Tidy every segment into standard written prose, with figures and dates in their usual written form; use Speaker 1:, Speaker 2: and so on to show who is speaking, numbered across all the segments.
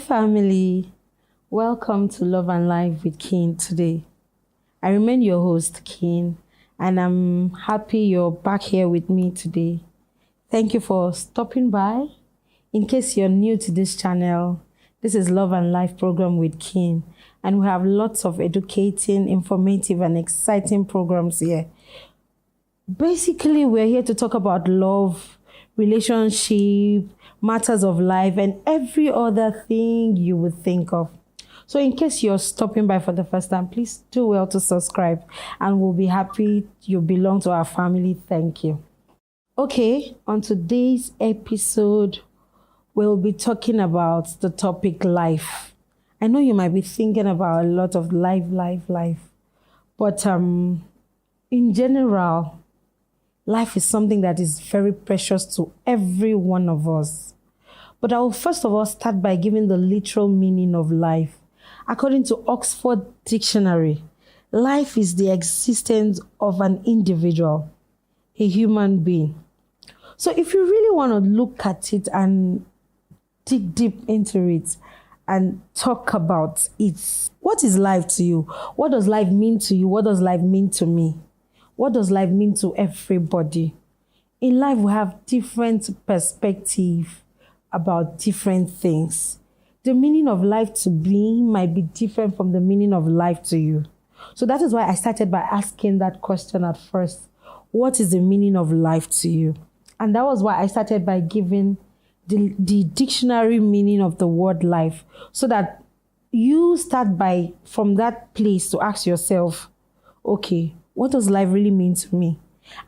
Speaker 1: family. Welcome to Love and Life with King today. I remain your host, King, and I'm happy you're back here with me today. Thank you for stopping by. In case you're new to this channel, this is Love and Life program with King, and we have lots of educating, informative, and exciting programs here. Basically, we're here to talk about love, relationship, matters of life, and every other thing you would think of. So in case you're stopping by for the first time, please do well to subscribe, and we'll be happy you belong to our family. Thank you. Okay, on today's episode, we'll be talking about the topic life. I know you might be thinking about a lot of life, but in general, life is something that is very precious to every one of us. But I will first of all start by giving the literal meaning of life. According to Oxford Dictionary, life is the existence of an individual, a human being. So if you really want to look at it and dig deep into it and talk about it, what is life to you? What does life mean to you? What does life mean to me? What does life mean to everybody? In life, we have different perspectives about different things. The meaning of life to me might be different from the meaning of life to you. So that is why I started by asking that question at first. What is the meaning of life to you? And that was why I started by giving the dictionary meaning of the word life, so that you start by from that place to ask yourself, okay, what does life really mean to me?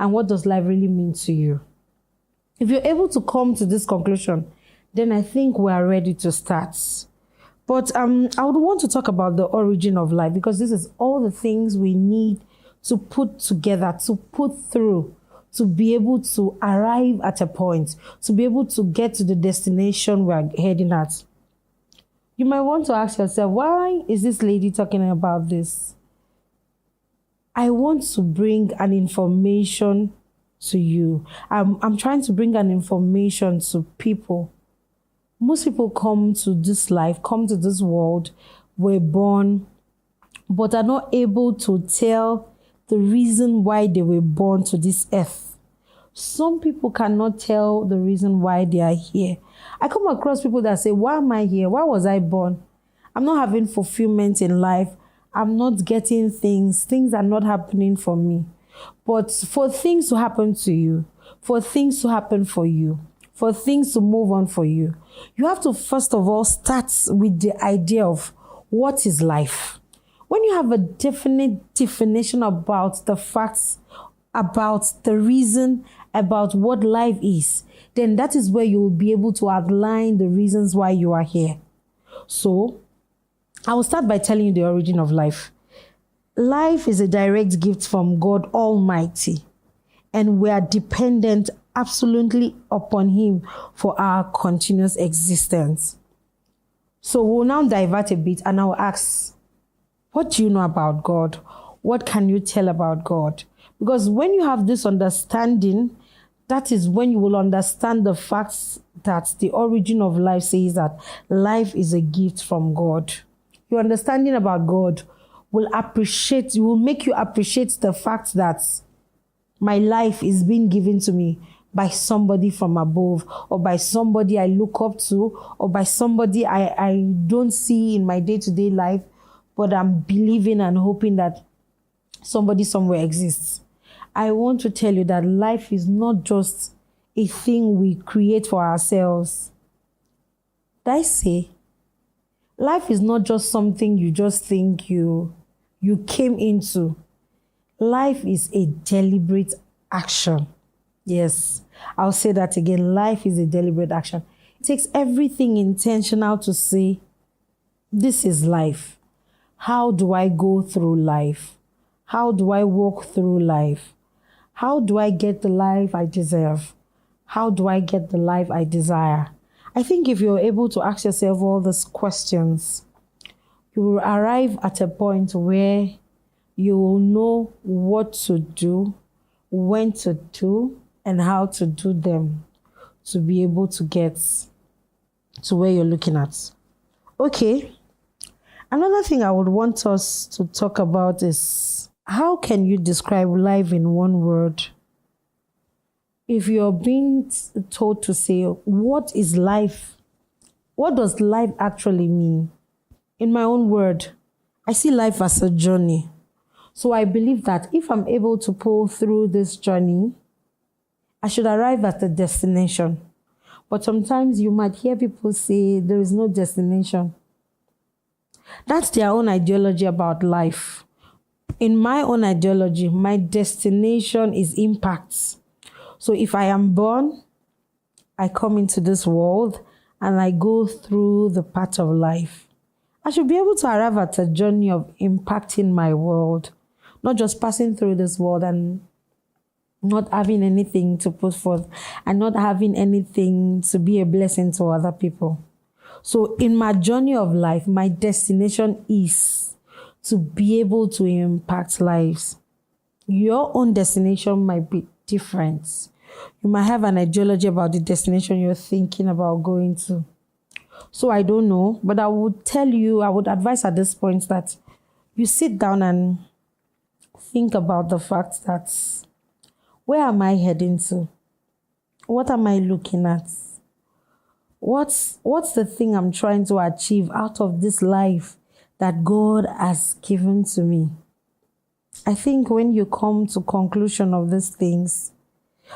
Speaker 1: And what does life really mean to you? If you're able to come to this conclusion, then I think we are ready to start. But I would want to talk about the origin of life, because this is all the things we need to put together, to put through, to be able to arrive at a point, to be able to get to the destination we're heading at. You might want to ask yourself, why is this lady talking about this? I want to bring an information to you. I'm trying to bring an information to people. Most people come to this life, come to this world, were born, but are not able to tell the reason why they were born to this earth. Some people cannot tell the reason why they are here. I come across people that say, why am I here? Why was I born? I'm not having fulfillment in life. I'm not getting things. Things are not happening for me. But for things to happen to you, for things to happen for you, for things to move on for you, you have to first of all start with the idea of what is life. When you have a definite definition about the facts, about the reason, about what life is, then that is where you will be able to outline the reasons why you are here. So, I will start by telling you the origin of life. Life is a direct gift from God Almighty, and we are dependent absolutely upon Him for our continuous existence. So we'll now divert a bit, and I'll ask, what do you know about God? What can you tell about God? Because when you have this understanding, that is when you will understand the facts that the origin of life says that life is a gift from God. Your understanding about God will make you appreciate the fact that my life is being given to me by somebody from above, or by somebody I look up to, or by somebody I don't see in my day-to-day life, but I'm believing and hoping that somebody somewhere exists. I want to tell you that life is not just a thing we create for ourselves. Did I say? Life is not just something you just think you came into. Life is a deliberate action. Yes, I'll say that again. Life is a deliberate action. It takes everything intentional to say, this is life. How do I go through life? How do I walk through life? How do I get the life I deserve? How do I get the life I desire? I think if you're able to ask yourself all these questions, you will arrive at a point where you will know what to do, when to do, and how to do them to be able to get to where you're looking at. Okay. Another thing I would want us to talk about is how can you describe life in one word? If you're being told to say, what is life? What does life actually mean? In my own word, I see life as a journey. So I believe that if I'm able to pull through this journey, I should arrive at a destination. But sometimes you might hear people say there is no destination. That's their own ideology about life. In my own ideology, my destination is impacts. So if I am born, I come into this world and I go through the path of life. I should be able to arrive at a journey of impacting my world, not just passing through this world and not having anything to put forth and not having anything to be a blessing to other people. So in my journey of life, my destination is to be able to impact lives. Your own destination might be different. You might have an ideology about the destination you're thinking about going to. So I don't know, but I would tell you, I would advise at this point that you sit down and think about the fact that where am I heading to? What am I looking at? What's the thing I'm trying to achieve out of this life that God has given to me? I think when you come to conclusion of these things,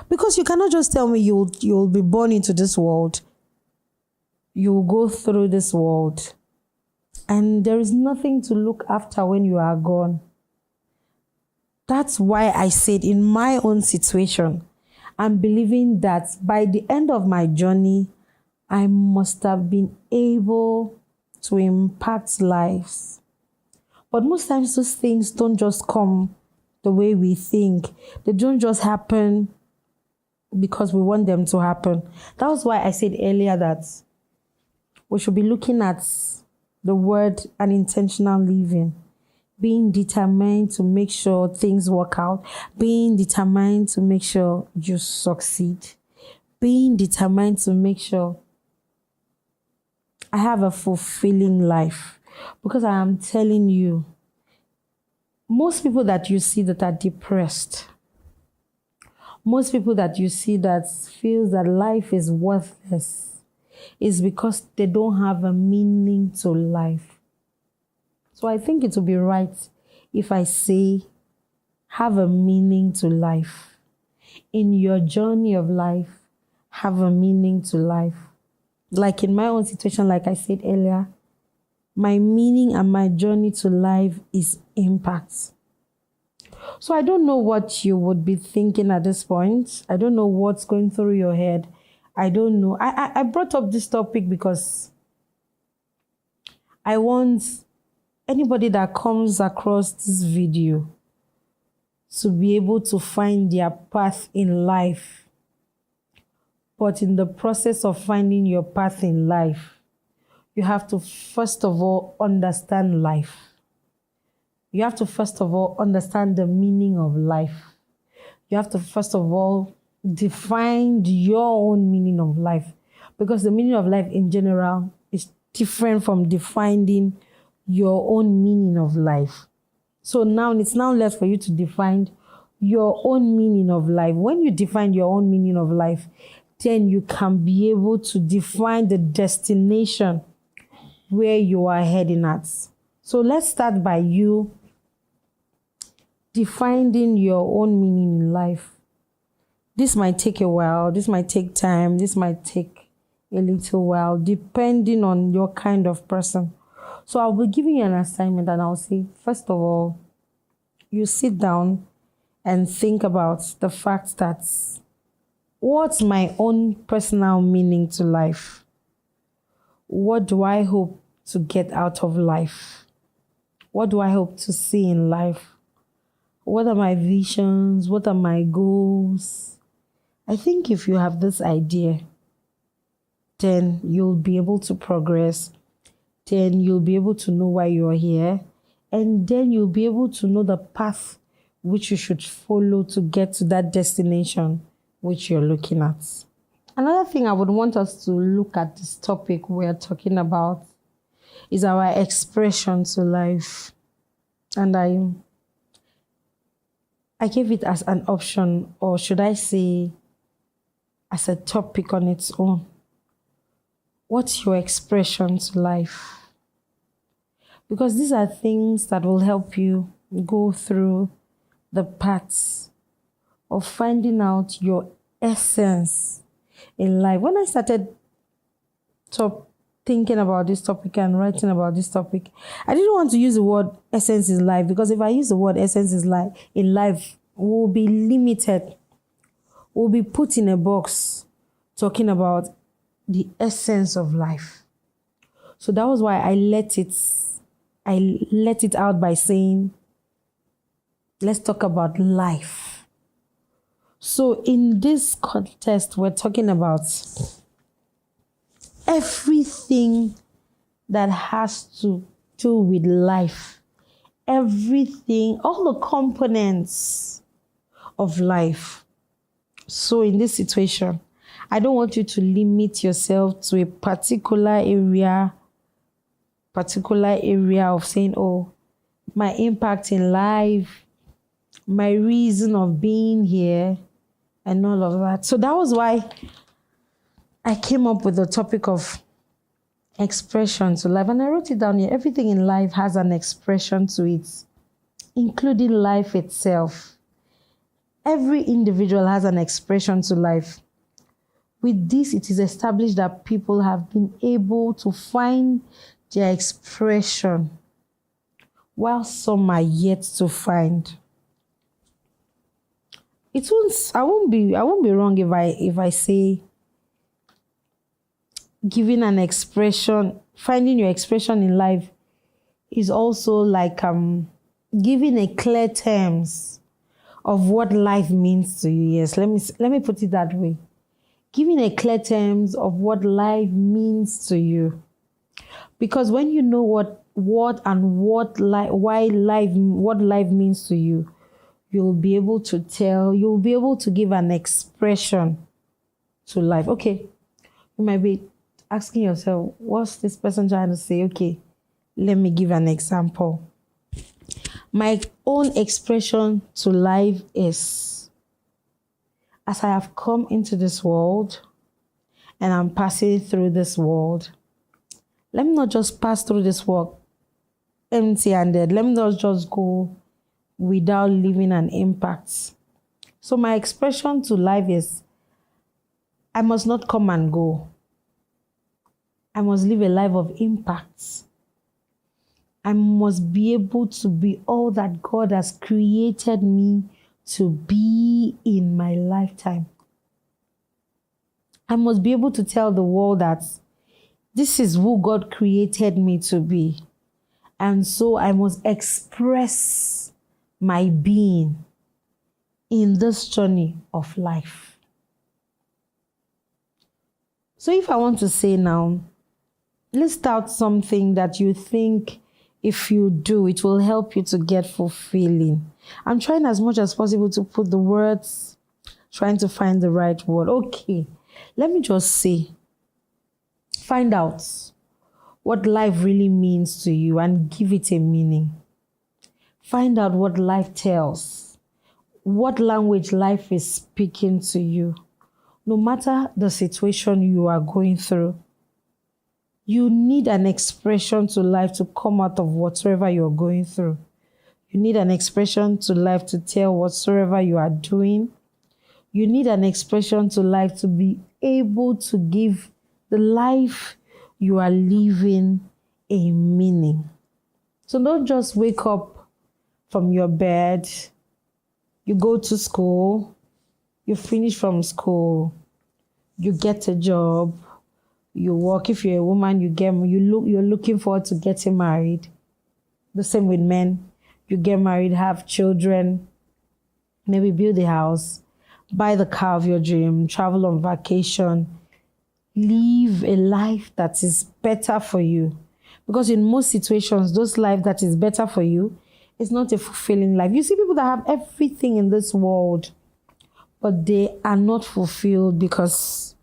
Speaker 1: because you cannot just tell me you'll be born into this world, you'll go through this world, and there is nothing to look after when you are gone. That's why I said in my own situation, I'm believing that by the end of my journey, I must have been able to impact lives. But most times those things don't just come the way we think. They don't just happen because we want them to happen. That was why I said earlier that we should be looking at the word and intentional living. Being determined to make sure things work out. Being determined to make sure you succeed. Being determined to make sure I have a fulfilling life. Because I am telling you, most people that you see that are depressed, most people that you see that feels that life is worthless, is because they don't have a meaning to life. So I think it would be right if I say, have a meaning to life. In your journey of life, have a meaning to life. Like in my own situation, like I said earlier, my meaning and my journey to life is impact. So I don't know what you would be thinking at this point. I don't know what's going through your head. I don't know. I brought up this topic because I want anybody that comes across this video to be able to find their path in life. But in the process of finding your path in life, you have to first of all understand life. You have to first of all understand the meaning of life. You have to first of all define your own meaning of life. Because the meaning of life in general is different from defining your own meaning of life. So now it's now left for you to define your own meaning of life. When you define your own meaning of life, then you can be able to define the destination where you are heading at. So let's start by you defining your own meaning in life. This might take a while, this might take time, this might take a little while, depending on your kind of person. So I'll be giving you an assignment and I'll say, first of all, you sit down and think about the fact that what's my own personal meaning to life? What do I hope to get out of life? What do I hope to see in life? What are my visions? What are my goals? I think if you have this idea, then you'll be able to progress. Then you'll be able to know why you're here. And then you'll be able to know the path which you should follow to get to that destination which you're looking at. Another thing I would want us to look at this topic we're talking about is our expression to life. And I gave it as an option, or should I say, as a topic on its own. What's your expression to life? Because these are things that will help you go through the paths of finding out your essence in life. When I started thinking about this topic and writing about this topic, I didn't want to use the word essence in life, because if I use the word essence is life in life, we'll be limited. We'll be put in a box talking about the essence of life. So that was why I let it out by saying, let's talk about life. So in this context, we're talking about everything that has to do with life. Everything, all the components of life. So in this situation, I don't want you to limit yourself to a particular area of saying, oh, my impact in life, my reason of being here, and all of that. So that was why I came up with the topic of expression to life. And I wrote it down here. Everything in life has an expression to it, including life itself. Every individual has an expression to life. With this, it is established that people have been able to find their expression, while some are yet to find. I won't be wrong if I say giving an expression, finding your expression in life is also like giving a clear terms of what life means to you. Yes, let me put it that way. Giving a clear terms of what life means to you. Because when you know what life means to you, you'll be able to give an expression to life. Okay, you might be asking yourself, what's this person trying to say? Okay, let me give an example. My own expression to life is, as I have come into this world and I'm passing through this world, let me not just pass through this world empty-handed. Let me not just go without leaving an impact. So my expression to life is, I must not come and go. I must live a life of impact. I must be able to be all that God has created me to be in my lifetime. I must be able to tell the world that this is who God created me to be. And so I must express my being in this journey of life. So if I want to say now, list out something that you think if you do, it will help you to get fulfilling. I'm trying as much as possible to put the words, trying to find the right word. Okay, let me just say, find out what life really means to you and give it a meaning. Find out what life tells, what language life is speaking to you. No matter the situation you are going through, you need an expression to life to come out of whatsoever you're going through. You need an expression to life to tell whatsoever you are doing. You need an expression to life to be able to give the life you are living a meaning. So don't just wake up from your bed, you go to school, you finish from school, you get a job, you work. If you're a woman, you're looking forward to getting married. The same with men. You get married, have children, maybe build a house, buy the car of your dream, travel on vacation, live a life that is better for you. Because in most situations, those life that is better for you is not a fulfilling life. You see people that have everything in this world, but they are not fulfilled because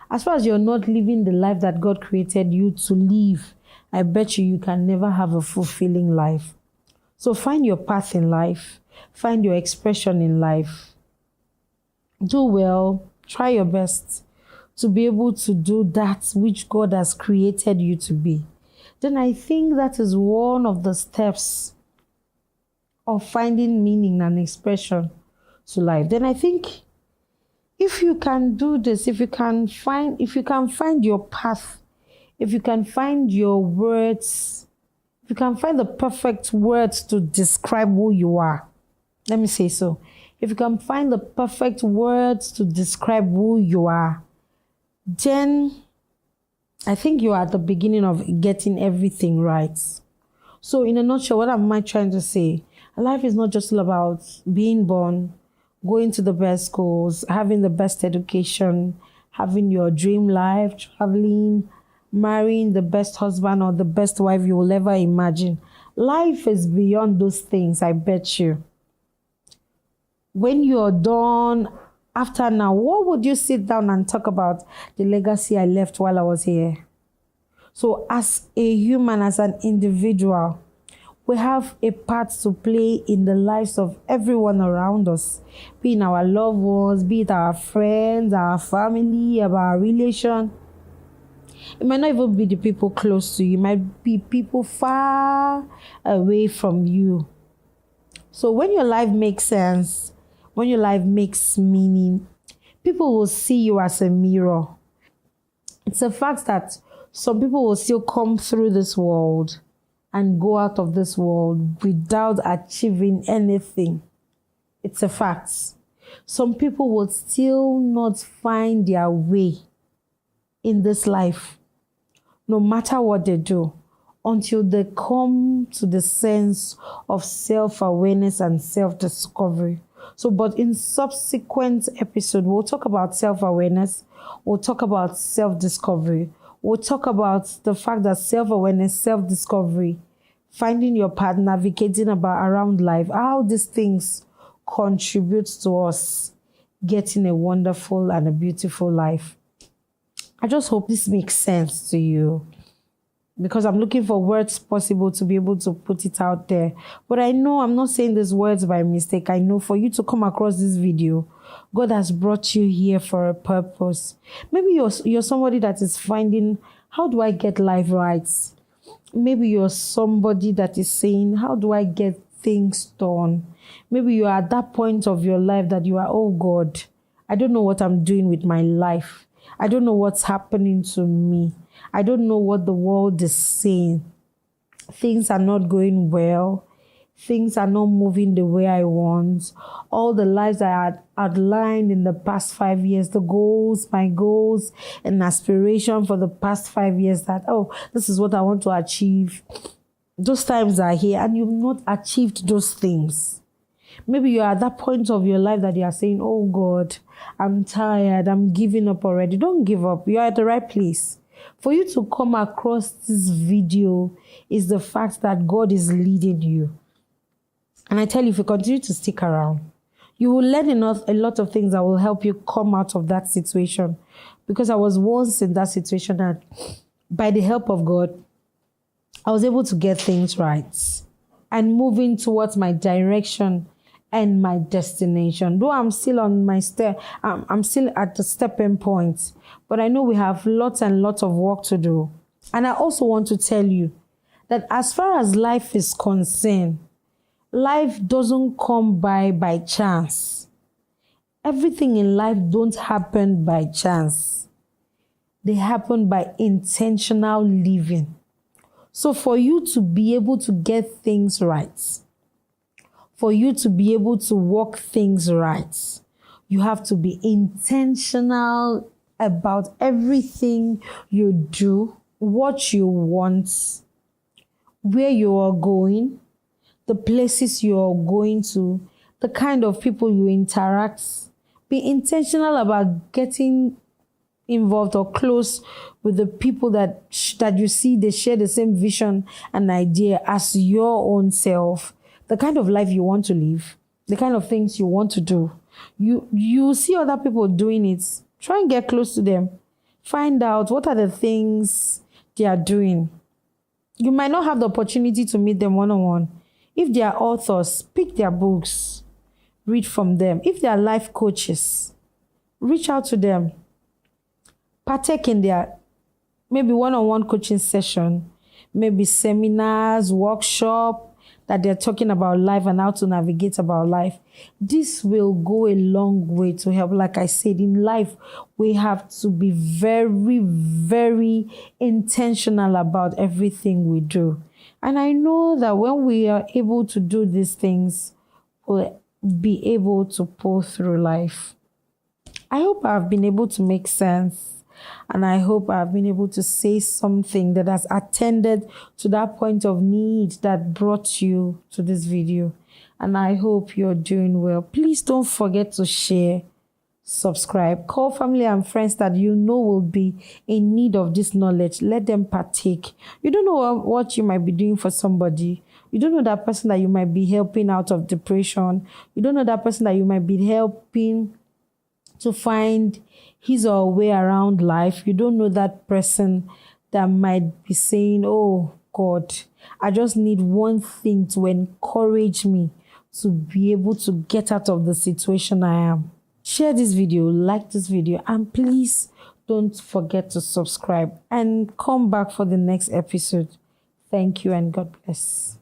Speaker 1: as far as you're not living the life that God created you to live, I bet you can never have a fulfilling life. So find your path in life, find your expression in life. Do well, try your best to be able to do that which God has created you to be. Then I think that is one of the steps of finding meaning and expression to life. Then I think if you can do this, if you can find your path, if you can find your words, if you can find the perfect words to describe who you are, let me say so. If you can find the perfect words to describe who you are, then I think you are at the beginning of getting everything right. So in a nutshell, what am I trying to say? Life is not just all about being born, going to the best schools, having the best education, having your dream life, traveling, marrying the best husband or the best wife you will ever imagine. Life is beyond those things, I bet you. When you're done, after now, what would you sit down and talk about? The legacy I left while I was here. So as a human, as an individual, we have a part to play in the lives of everyone around us, be it our loved ones, be it our friends, our family, our relation. It might not even be the people close to you. It might be people far away from you. So when your life makes sense, when your life makes meaning, people will see you as a mirror. It's a fact that some people will still come through this world and go out of this world without achieving anything. It's a fact. Some people will still not find their way in this life, no matter what they do, until they come to the sense of self-awareness and self-discovery. So, but in subsequent episode, we'll talk about self-awareness, we'll talk about self-discovery, we'll talk about the fact that self-awareness, self-discovery, finding your path, navigating around life, how these things contribute to us getting a wonderful and a beautiful life. I just hope this makes sense to you, because I'm looking for words possible to be able to put it out there. But I know I'm not saying these words by mistake. I know for you to come across this video, God has brought you here for a purpose. Maybe you're somebody that is finding, how do I get life right? Maybe you're somebody that is saying, how do I get things done? Maybe you are at that point of your life that you are, oh God, I don't know what I'm doing with my life. I don't know what's happening to me. I don't know what the world is saying. Things are not going well. Things are not moving the way I want. All the lives I had outlined in the past 5 years, the goals, my goals and aspiration for the past 5 years, that, oh, this is what I want to achieve. Those times are here and you've not achieved those things. Maybe you're at that point of your life that you are saying, oh God, I'm tired, I'm giving up already. Don't give up. You're at the right place. For you to come across this video is the fact that God is leading you. And I tell you, if you continue to stick around, you will learn a lot of things that will help you come out of that situation. Because I was once in that situation, and by the help of God, I was able to get things right and moving towards my direction and my destination. Though I'm still on my I'm still at the stepping point, but I know we have lots and lots of work to do. And I also want to tell you that as far as life is concerned, life doesn't come by chance. Everything in life don't happen by chance. They happen by intentional living. So for you to be able to get things right, for you to be able to walk things right, you have to be intentional about everything you do, what you want, where you are going, the places you are going to, the kind of people you interact. Be intentional about getting involved or close with the people that you see they share the same vision and idea as your own self. The kind of life you want to live, the kind of things you want to do. You see other people doing it. Try and get close to them. Find out what are the things they are doing. You might not have the opportunity to meet them one-on-one. If they are authors, pick their books, read from them. If they are life coaches, reach out to them. Partake in their maybe one-on-one coaching session, maybe seminars, workshop that they're talking about life and how to navigate about life. This will go a long way to help. Like I said, in life, we have to be very, very intentional about everything we do. And I know that when we are able to do these things, we'll be able to pull through life. I hope I've been able to make sense. And I hope I've been able to say something that has attended to that point of need that brought you to this video. And I hope you're doing well. Please don't forget to share, subscribe, call family and friends that you know will be in need of this knowledge. Let them partake. You don't know what you might be doing for somebody. You don't know that person that you might be helping out of depression. You don't know that person that you might be helping to find his or her way around life. You don't know that person that might be saying, oh God, I just need one thing to encourage me to be able to get out of the situation I am. Share this video, like this video, and please don't forget to subscribe and come back for the next episode. Thank you and God bless.